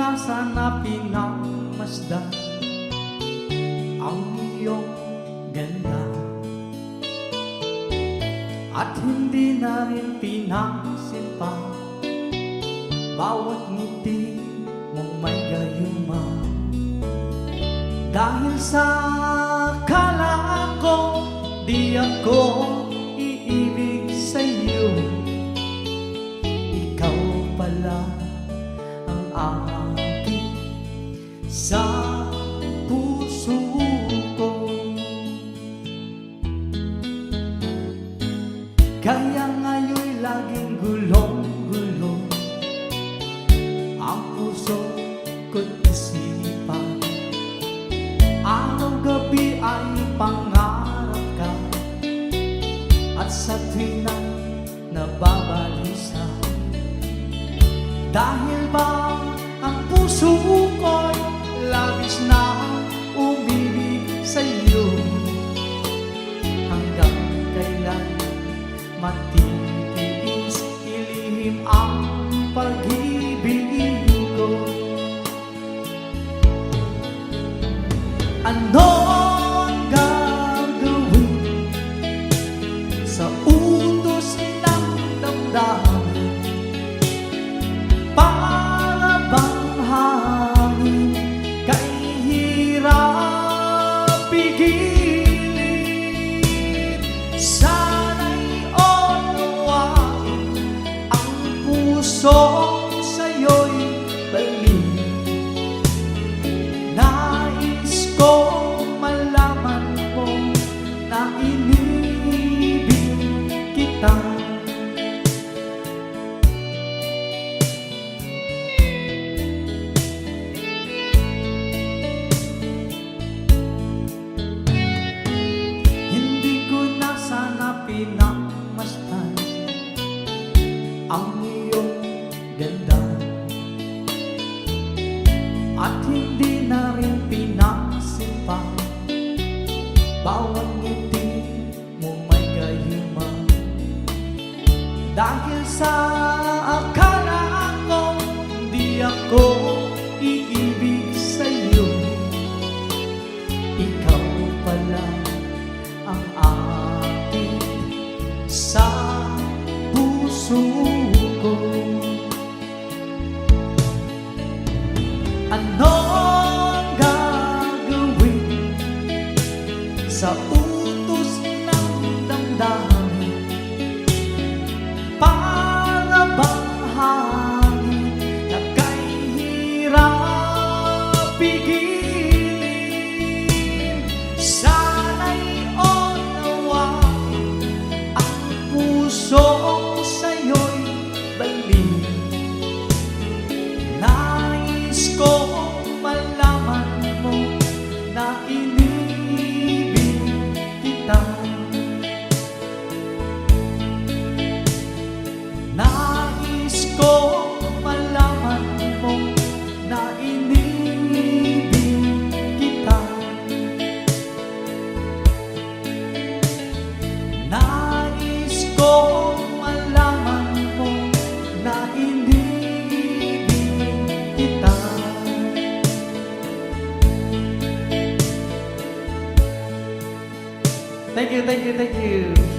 na sana pinagmasdan ang iyong ganda, at hindi na rin pinagsimpa bawat ngiti mong may gayuma. Dahil sa akala ko di ako iibig sa'yo, ikaw pala ang aking sa puso ko. Kaya ngayon'y laging gulong-gulo ang puso ko't isipan. Araw-gabi ay pangarap ka, at sa tuwing nababalisa. Dahil ba ang puso ko'y labis na umibig sa'yo, hanggang kailan matitiis ilihim ang pag-ibig ko? Ano ang gagawin sa utos ng damdamin? Para bang hangin kay hirap pigilin? Sana'y unawain ang puso sa'yo'y balik. Nais ko malaman mo na inibig kita. Hindi ko na sana pinagmasdan ang iyong ganda, at hindi na rin pinagsimpa bawat ngiti mo may gayuma. Dahil sa akala ko di ako iibig sa'yo, ikaw pala ang aking sa puso ko. Ano ang gagawin sa utos ng damdamin? Para bang hangin na kay hirap pigilin? Sana'y unawain ang puso sa'yo'y balik. Nais ko malaman mo na inibig kita. Nais ko malaman mo na inibig kita. Nais ko malaman mo na inibig kita. Thank you, thank you, thank you.